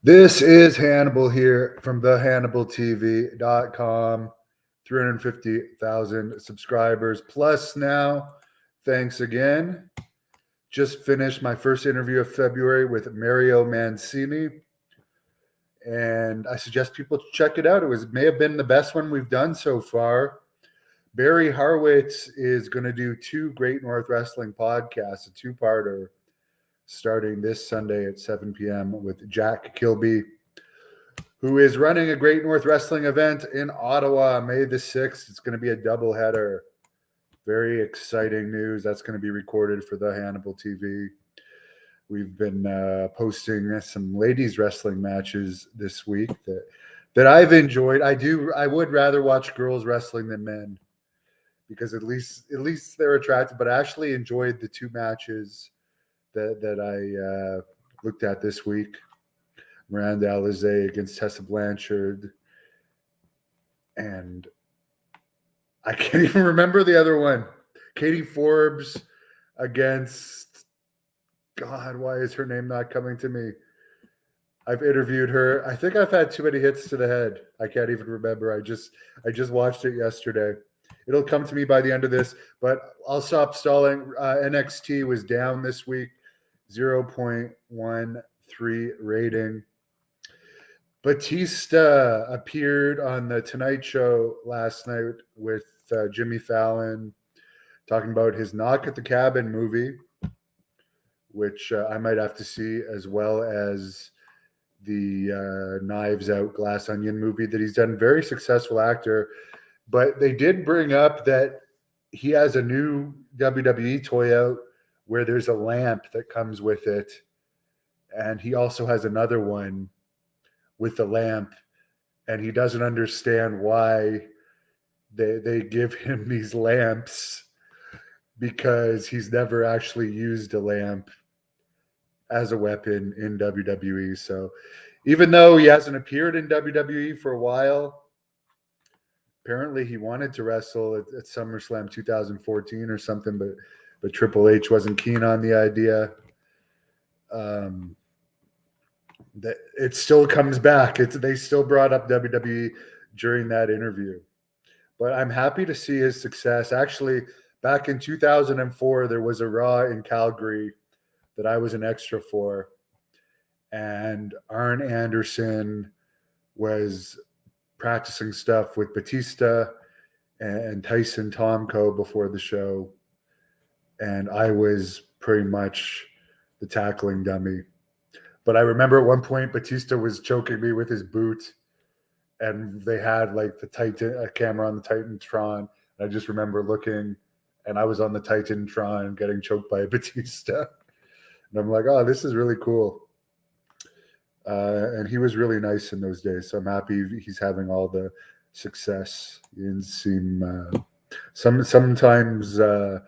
This is Hannibal here from thehannibaltv.com. 350,000 subscribers plus now. Thanks again. Just finished my first interview of February with Mario Mancini, and I suggest people check it out. It may have been the best one we've done so far. Barry Harwitz is going to do two Great North Wrestling podcasts, a two-parter, starting this Sunday at 7 p.m. with Jack Kilby, who is running a Great North Wrestling event in Ottawa, May the 6th. It's going to be a doubleheader. Very exciting news. That's going to be recorded for the Hannibal TV. We've been posting some ladies wrestling matches this week that I've enjoyed. I would rather watch girls wrestling than men, because at least they're attractive. But I actually enjoyed the two matches that I looked at this week. Miranda Alizé against Tessa Blanchard, and I can't even remember the other one. Katie Forbes against, God, why is her name not coming to me? I've interviewed her. I think I've had too many hits to the head. I can't even remember. I just watched it yesterday. It'll come to me by the end of this, but I'll stop stalling. NXT was down this week, 0.13 rating. Batista appeared on the Tonight Show last night with Jimmy Fallon, talking about his Knock at the Cabin movie, which I might have to see, as well as the Knives Out Glass Onion movie that he's done. Very successful actor. But they did bring up that he has a new WWE toy out where there's a lamp that comes with it. And he also has another one with the lamp, and he doesn't understand why they give him these lamps, because he's never actually used a lamp as a weapon in WWE. So even though he hasn't appeared in WWE for a while, apparently he wanted to wrestle at SummerSlam 2014 or something, but Triple H wasn't keen on the idea. That it still comes back. They still brought up WWE during that interview. But I'm happy to see his success. Actually, back in 2004, there was a Raw in Calgary that I was an extra for. And Arn Anderson was practicing stuff with Batista and Tyson Tomko before the show. And I was pretty much the tackling dummy. But I remember at one point Batista was choking me with his boot, and they had like a camera on the Titantron. I just remember looking, and I was on the Titantron getting choked by Batista. And I'm like, oh, this is really cool. And he was really nice in those days. So I'm happy he's having all the success. He didn't seem sometimes the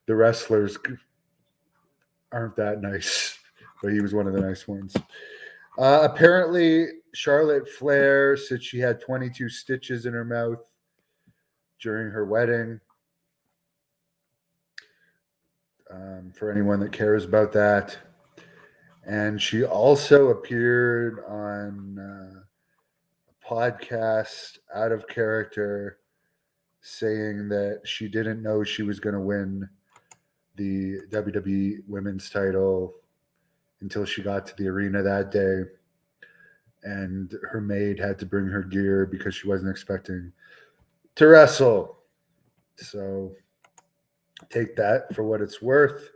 wrestlers aren't that nice. But he was one of the nice ones. Apparently, Charlotte Flair said she had 22 stitches in her mouth during her wedding. For anyone that cares about that. And she also appeared on a podcast out of character, saying that she didn't know she was going to win the WWE Women's title until she got to the arena that day, and her maid had to bring her gear because she wasn't expecting to wrestle. So take that for what it's worth.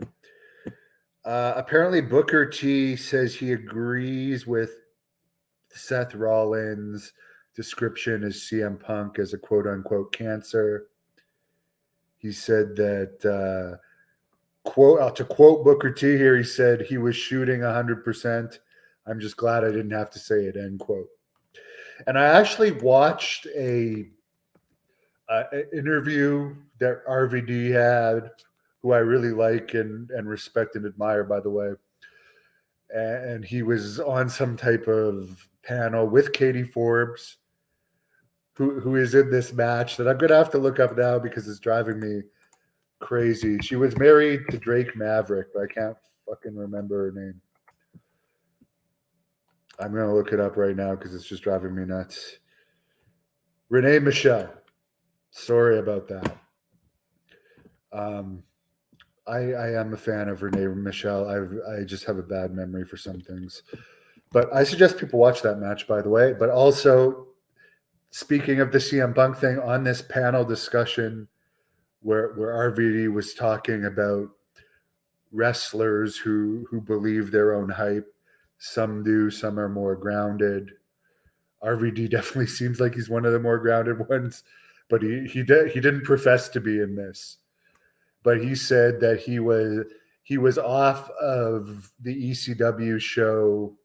Apparently Booker T says he agrees with Seth Rollins' description as CM Punk as a quote-unquote cancer. He said that to quote Booker T here, he said he was shooting 100%. I'm just glad I didn't have to say it, end quote. And I actually watched an interview that RVD had, who I really like and respect and admire, by the way. And he was on some type of panel with Katie Forbes, who is in this match that I'm going to have to look up now because it's driving me crazy. She was married to Drake Maverick, but I can't fucking remember her name. I'm going to look it up right now because it's just driving me nuts. Renee Michelle. Sorry about that. I am a fan of Renee Michelle. I just have a bad memory for some things. But I suggest people watch that match, by the way. But also, speaking of the CM Punk thing, on this panel discussion where RVD was talking about wrestlers who believe their own hype. Some do, some are more grounded. RVD definitely seems like he's one of the more grounded ones, but he didn't profess to be in this. But he said that he was off of the ECW show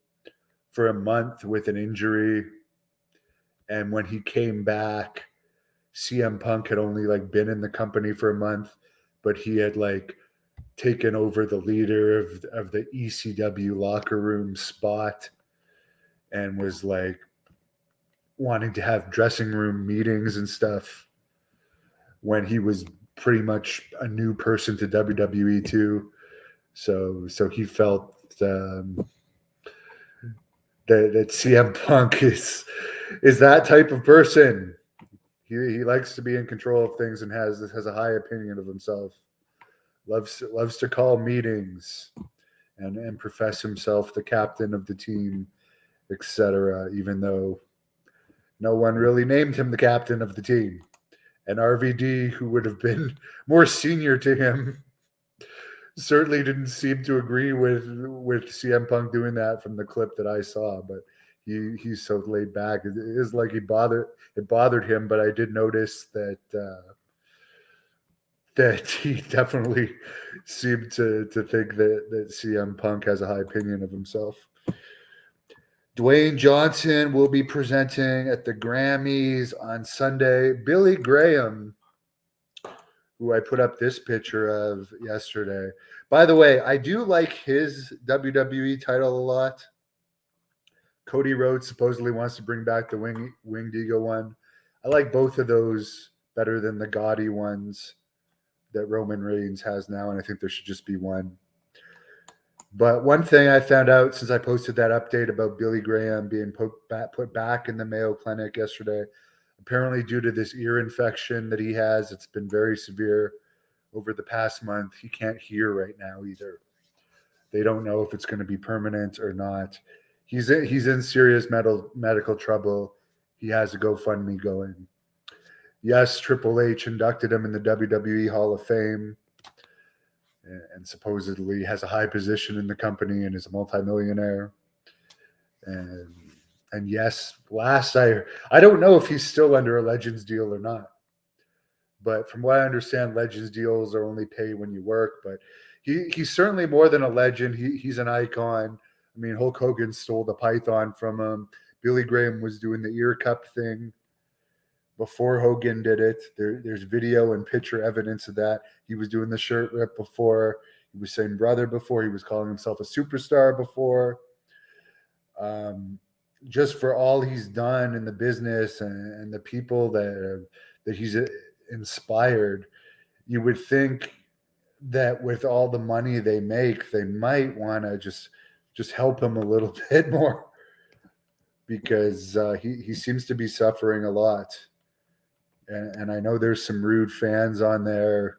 for a month with an injury, and when he came back, CM Punk had only like been in the company for a month, but he had like taken over the leader of the ECW locker room spot and was like wanting to have dressing room meetings and stuff when he was pretty much a new person to WWE too. So he felt that CM Punk is that type of person. He likes to be in control of things and has a high opinion of himself. Loves to call meetings and profess himself the captain of the team, etc. Even though no one really named him the captain of the team. And RVD, who would have been more senior to him, certainly didn't seem to agree with CM Punk doing that from the clip that I saw. But he's so laid back. It is like it bothered him. But I did notice that he definitely seemed to think that CM Punk has a high opinion of himself. Dwayne Johnson will be presenting at the Grammys on Sunday. Billy Graham, who I put up this picture of yesterday. By the way, I do like his WWE title a lot. Cody Rhodes supposedly wants to bring back the Winged Eagle one. I like both of those better than the gaudy ones that Roman Reigns has now, and I think there should just be one. But one thing I found out since I posted that update about Billy Graham being put back in the Mayo Clinic yesterday, apparently due to this ear infection that he has, it's been very severe over the past month. He can't hear right now either. They don't know if it's going to be permanent or not. He's in serious medical trouble. He has a GoFundMe going. Yes, Triple H inducted him in the WWE Hall of Fame and supposedly has a high position in the company and is a multimillionaire. And yes, I don't know if he's still under a Legends deal or not. But from what I understand, Legends deals are only paid when you work. But he's certainly more than a legend. He's an icon. I mean, Hulk Hogan stole the python from him. Billy Graham was doing the ear cup thing before Hogan did it. There's video and picture evidence of that. He was doing the shirt rip before. He was saying brother before. He was calling himself a superstar before. Just for all he's done in the business and the people that he's inspired, you would think that with all the money they make, they might want to just help him a little bit more because he seems to be suffering a lot. And I know there's some rude fans on there,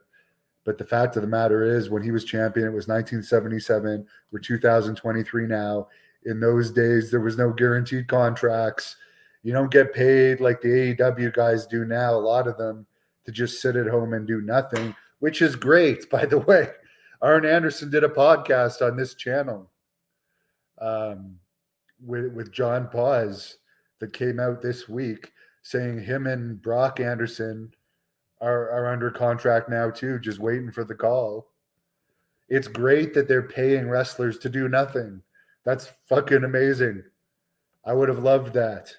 but the fact of the matter is when he was champion, it was 1977. We're 2023 now. In those days, there was no guaranteed contracts. You don't get paid like the AEW guys do now, a lot of them, to just sit at home and do nothing, which is great, by the way. Arn Anderson did a podcast on this channel with John Paz that came out this week saying him and Brock Anderson are under contract now too, just waiting for the call. It's great that they're paying wrestlers to do nothing. That's fucking amazing. I would have loved that.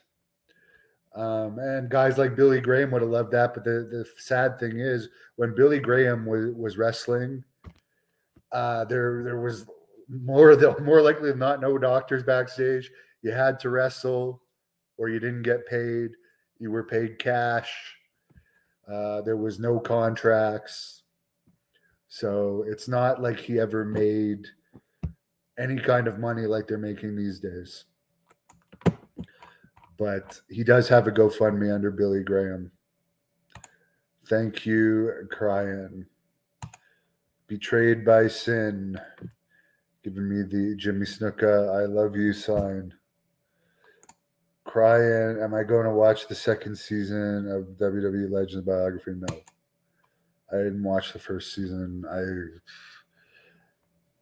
And guys like Billy Graham would have loved that. But the sad thing is, when Billy Graham was wrestling, there was more likely than not no doctors backstage. You had to wrestle, or you didn't get paid. You were paid cash. There was no contracts. So it's not like he ever made any kind of money like they're making these days. But he does have a GoFundMe under Billy Graham. Thank you, crying. Betrayed by sin. Giving me the Jimmy Snuka I love you sign. Crying. Am I going to watch the second season of WWE Legends Biography? No. I didn't watch the first season.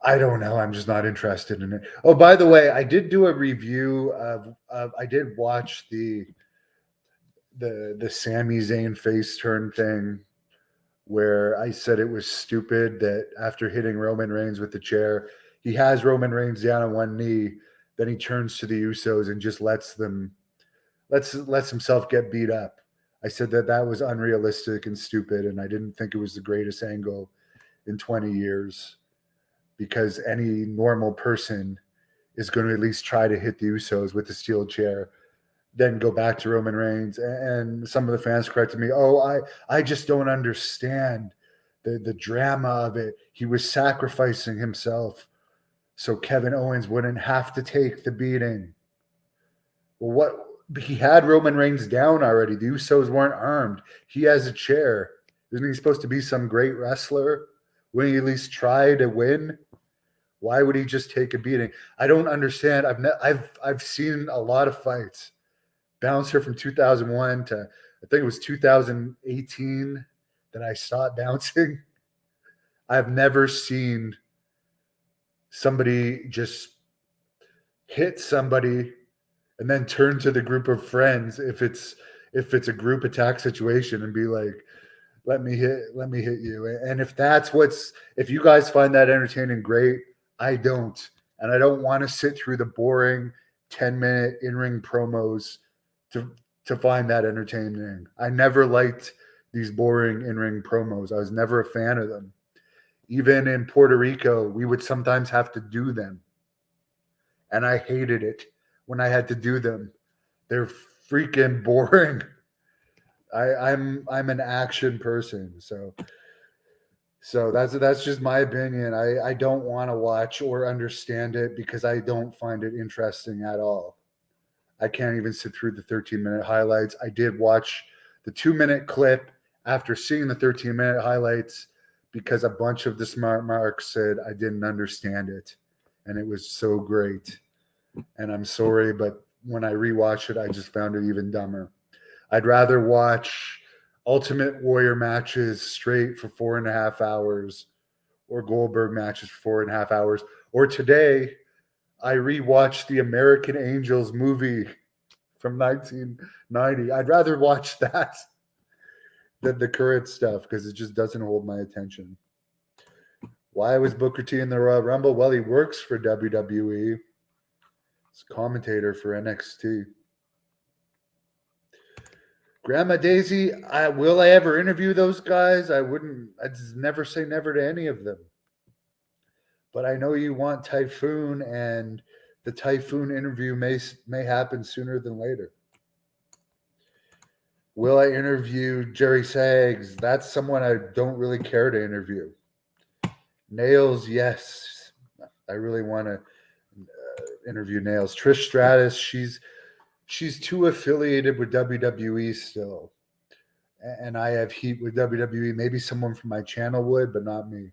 I don't know. I'm just not interested in it. Oh, by the way, I did do a review of I did watch the Sami Zayn face turn thing where I said it was stupid that after hitting Roman Reigns with the chair, he has Roman Reigns down on one knee, then he turns to the Usos and just lets himself get beat up. I said that was unrealistic and stupid, and I didn't think it was the greatest angle in 20 years because any normal person is going to at least try to hit the Usos with the steel chair, then go back to Roman Reigns. And some of the fans corrected me. Oh, I just don't understand the drama of it. He was sacrificing himself so Kevin Owens wouldn't have to take the beating. Well, what? He had Roman Reigns down already. The Usos weren't armed. He has a chair. Isn't he supposed to be some great wrestler? Wouldn't he at least try to win? Why would he just take a beating? I don't understand. I've seen a lot of fights. Bouncer from 2001 to I think it was 2018 that I stopped bouncing. I've never seen somebody just hit somebody and then turn to the group of friends if it's a group attack situation and be like, let me hit you. And if you guys find that entertaining, great. I don't. And I don't want to sit through the boring 10-minute in-ring promos to find that entertaining. I never liked these boring in-ring promos. I was never a fan of them. Even in Puerto Rico, we would sometimes have to do them. And I hated it when I had to do them. They're freaking boring. I'm an action person, so that's just my opinion. I don't want to watch or understand it because I don't find it interesting at all. I can't even sit through the 13-minute highlights. I did watch the 2-minute clip after seeing the 13-minute highlights because a bunch of the smart marks said I didn't understand it, and it was so great. And I'm sorry, but when I rewatch it, I just found it even dumber. I'd rather watch Ultimate Warrior matches straight for 4.5 hours or Goldberg matches for 4.5 hours. Or today, I rewatched the American Angels movie from 1990. I'd rather watch that than the current stuff because it just doesn't hold my attention. Why was Booker T in the Royal Rumble? Well, he works for WWE. He's a commentator for NXT. Grandma Daisy, will I ever interview those guys? I wouldn't. I'd never say never to any of them. But I know you want Typhoon, and the Typhoon interview may happen sooner than later. Will I interview Jerry Saggs? That's someone I don't really care to interview. Nails, yes. I really want to interview Nails. Trish Stratus, she's too affiliated with WWE still. And I have heat with WWE. Maybe someone from my channel would, but not me.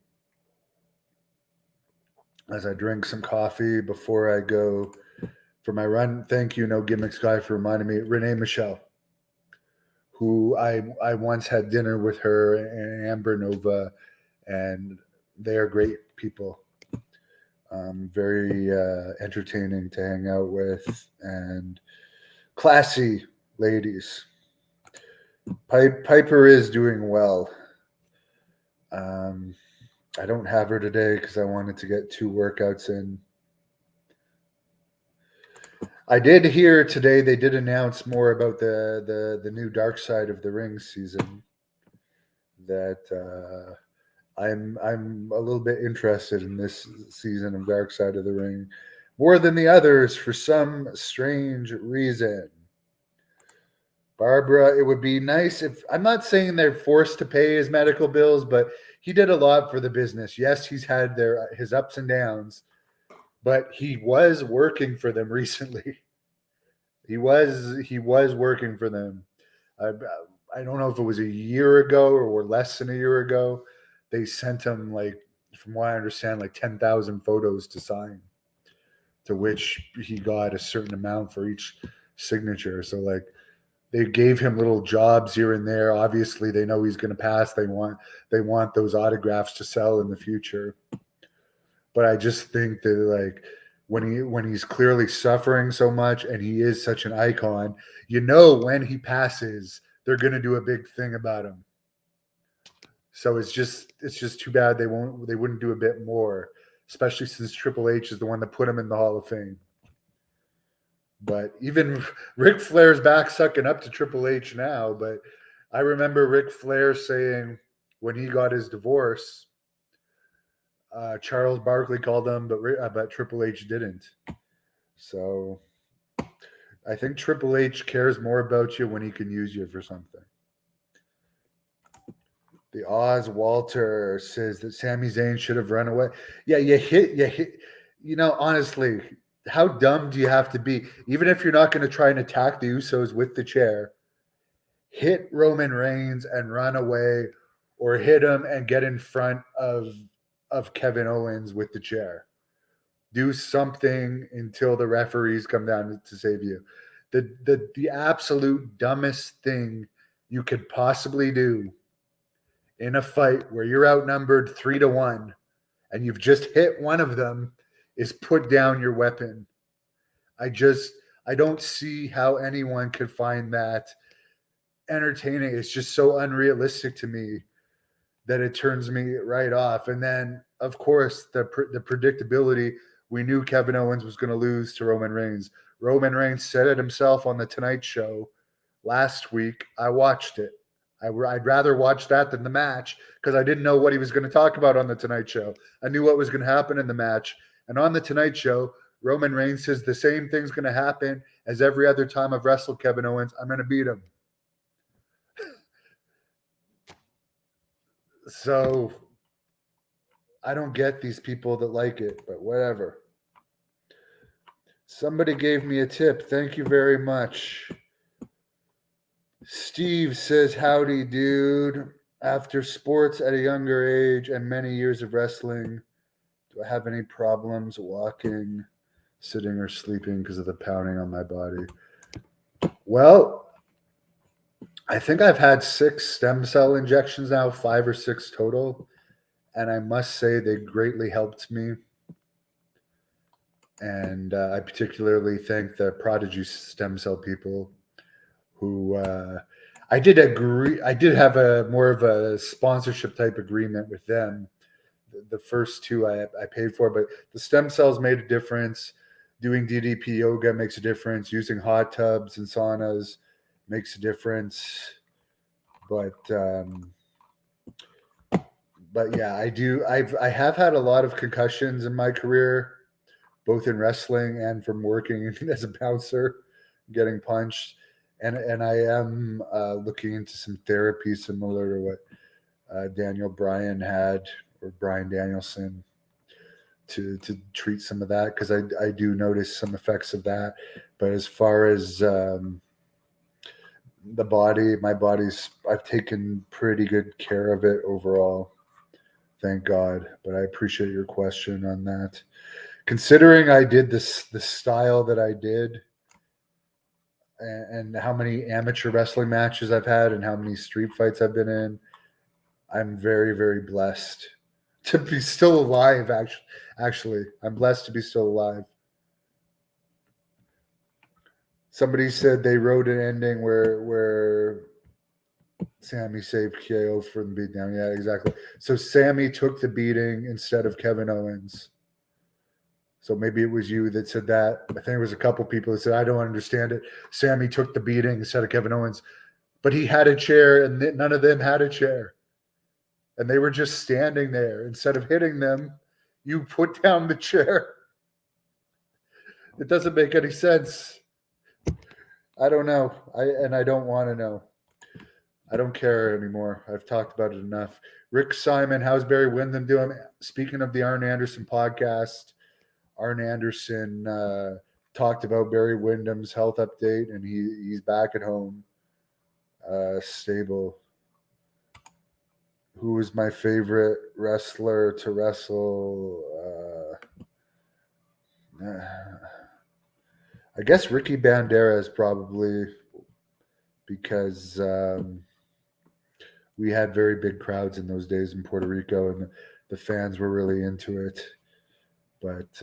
As I drink some coffee before I go for my run. Thank you, No Gimmicks Guy, for reminding me. Renee Michelle, who I once had dinner with her and Amber Nova, and they are great people. Very entertaining to hang out with and classy ladies. Piper is doing well. I don't have her today because I wanted to get 2 workouts in. I did hear today they did announce more about the new Dark Side of the Ring season. That I'm a little bit interested in this season of Dark Side of the Ring more than the others for some strange reason. Barbara, it would be nice if, I'm not saying they're forced to pay his medical bills, but he did a lot for the business. Yes, he's had his ups and downs, but he was working for them recently. He was working for them. I don't know if it was a year ago or less than a year ago. They sent him, like, from what I understand, like 10,000 photos to sign, to which he got a certain amount for each signature. So, like, they gave him little jobs here and there. Obviously, they know he's going to pass. They want those autographs to sell in the future. But I just think that, like, when he's clearly suffering so much and he is such an icon, when he passes, they're going to do a big thing about him. So it's just too bad they wouldn't do a bit more, especially since Triple H is the one that put him in the Hall of Fame. But even Ric Flair's back sucking up to Triple H now. But I remember Ric Flair saying when he got his divorce, Charles Barkley called him, but Triple H didn't. So I think Triple H cares more about you when he can use you for something. The Oz Walter says that Sami Zayn should have run away. Yeah, you hit. Honestly, how dumb do you have to be? Even if you're not going to try and attack the Usos with the chair, hit Roman Reigns and run away, or hit him and get in front of Kevin Owens with the chair. Do something until the referees come down to save you. The absolute dumbest thing you could possibly do in a fight where you're outnumbered 3-1 and you've just hit one of them is put down your weapon. I don't see how anyone could find that entertaining. It's just so unrealistic to me that it turns me right off. And then, of course, the predictability. We knew Kevin Owens was going to lose to Roman Reigns. Roman Reigns said it himself on the Tonight Show last week. I watched it. I'd rather watch that than the match because I didn't know what he was going to talk about on the Tonight Show. I knew what was going to happen in the match. And on the Tonight Show, Roman Reigns says the same thing's going to happen as every other time I've wrestled Kevin Owens. I'm going to beat him. So I don't get these people that like it, but whatever. Somebody gave me a tip. Thank you very much. Steve says, howdy, dude. After sports at a younger age and many years of wrestling, do I have any problems walking, sitting, or sleeping because of the pounding on my body? Well, I think I've had 6 stem cell injections now, 5 or 6 total. And I must say they greatly helped me. And I particularly thank the Prodigy stem cell people who I did have a more of a sponsorship type agreement with them. The first 2 I paid for, but the stem cells made a difference. Doing DDP yoga makes a difference. Using hot tubs and saunas makes a difference. But yeah, I have had a lot of concussions in my career, both in wrestling and from working as a bouncer, getting punched. And I am looking into some therapy similar to what Daniel Bryan had, or Bryan Danielson, to treat some of that, because I do notice some effects of that. But as far as the body, I've taken pretty good care of it overall. Thank God. But I appreciate your question on that. Considering I did the style that I did, and how many amateur wrestling matches I've had and how many street fights I've been in, I'm very, very blessed to be still alive. Actually, I'm blessed to be still alive. Somebody said they wrote an ending where Sammy saved KO from the beatdown. Yeah, exactly. So Sammy took the beating instead of Kevin Owens. So maybe it was you that said that. I think it was a couple people that said, I don't understand it. Sammy took the beating instead of Kevin Owens. But he had a chair, and none of them had a chair. And they were just standing there. Instead of hitting them, you put down the chair. It doesn't make any sense. I don't know. I don't want to know. I don't care anymore. I've talked about it enough. Rick Simon, how's Barry Windham doing? Speaking of the Arn Anderson podcast, Arn Anderson talked about Barry Windham's health update, and he's back at home, stable. Who was my favorite wrestler to wrestle? I guess Ricky Banderas probably, because we had very big crowds in those days in Puerto Rico, and the fans were really into it. But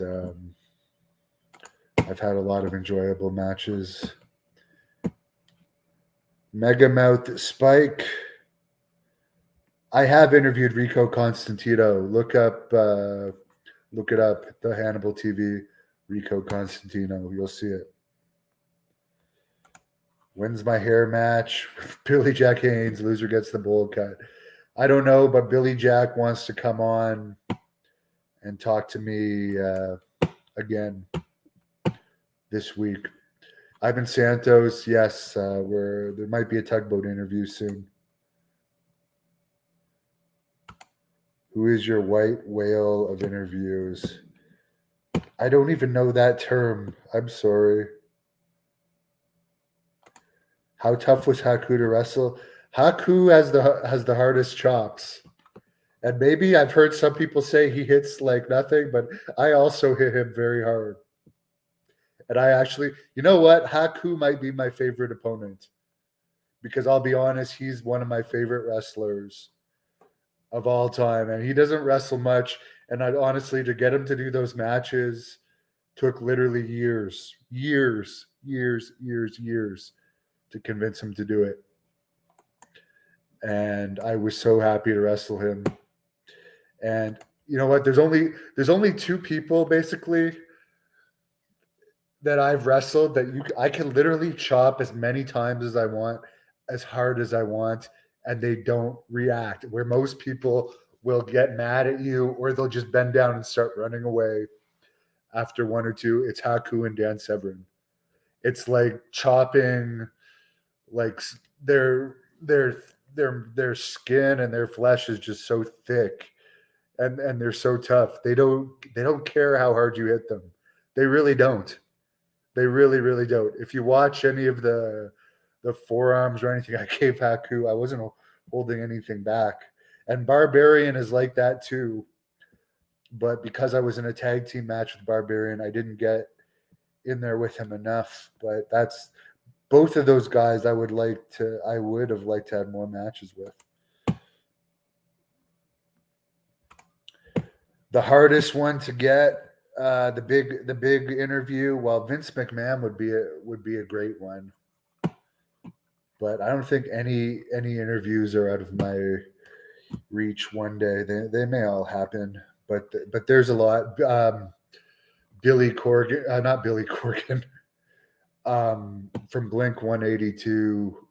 I've had a lot of enjoyable matches. Megamouth Spike. I have interviewed Rico Constantino. Look it up. The Hannibal TV, Rico Constantino. You'll see it. When's my hair match? Billy Jack Haynes. Loser gets the bowl cut. I don't know, but Billy Jack wants to come on and talk to me again this week. Ivan Santos, yes, there might be a tugboat interview soon. Who is your white whale of interviews? I don't even know that term. I'm sorry. How tough was Haku to wrestle? Haku has the hardest chops. And maybe I've heard some people say he hits like nothing, but I also hit him very hard. And I actually, you know what? Haku might be my favorite opponent, because I'll be honest, he's one of my favorite wrestlers of all time. And he doesn't wrestle much. And honestly, to get him to do those matches took literally years to convince him to do it. And I was so happy to wrestle him. And you know what? There's only two people basically that I've wrestled that I can literally chop as many times as I want, as hard as I want, and they don't react. Where most people will get mad at you, or they'll just bend down and start running away after one or two. It's Haku and Dan Severn. It's like chopping, like their skin and their flesh is just so thick, and they're so tough. They don't care how hard you hit them. They really don't. They really, really don't. If you watch any of the forearms or anything I gave Haku, I wasn't holding anything back. And Barbarian is like that too. But because I was in a tag team match with Barbarian, I didn't get in there with him enough. But that's both of those guys I would have liked to have more matches with. The hardest one to get, the big interview. Well, Vince McMahon would be a great one, but I don't think any interviews are out of my reach. One day they may all happen, but there's a lot. Billy Corgan, not Billy Corgan, from Blink 182,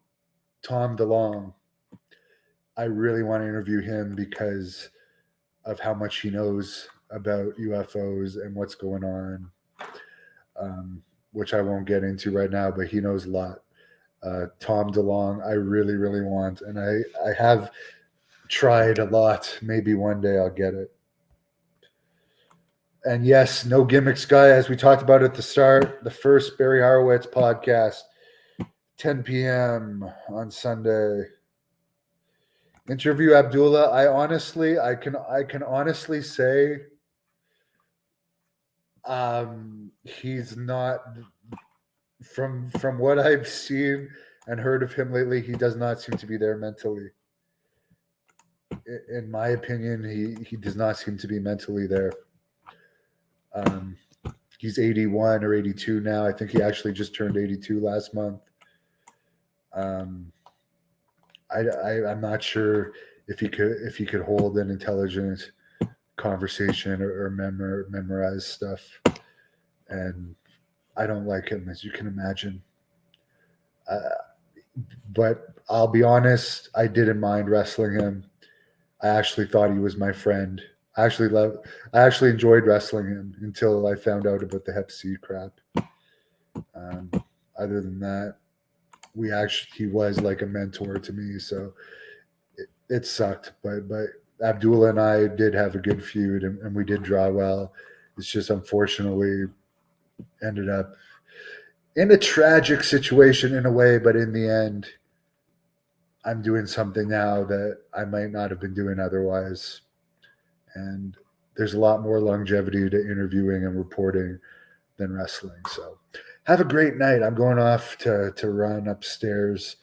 Tom DeLonge. I really want to interview him because of how much he knows about UFOs and what's going on, which I won't get into right now, but he knows a lot. Tom DeLonge, I really, really want, and I have tried a lot. Maybe one day I'll get it. And yes, No Gimmicks Guy, as we talked about at the start, the first Barry Horowitz podcast, 10 p.m. on Sunday. Interview Abdullah. I can honestly say, he's not, from what I've seen and heard of him lately, he does not seem to be there mentally. In my opinion, he does not seem to be mentally there. He's 81 or 82 now. I think he actually just turned 82 last month. I'm not sure if he could hold an intelligent conversation or memorize stuff, and I don't like him, as you can imagine. But I'll be honest, I didn't mind wrestling him. I actually thought he was my friend. I actually enjoyed wrestling him until I found out about the Hep C crap. Other than that, he was like a mentor to me, so it sucked. But Abdullah and I did have a good feud, and we did draw well. It's just unfortunately ended up in a tragic situation in a way, but in the end, I'm doing something now that I might not have been doing otherwise. And there's a lot more longevity to interviewing and reporting than wrestling. So have a great night. I'm going off to run upstairs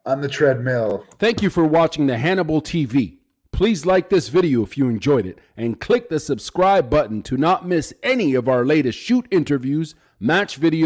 on the treadmill. Thank you for watching the Hannibal TV. Please like this video if you enjoyed it and click the subscribe button to not miss any of our latest shoot interviews, match videos,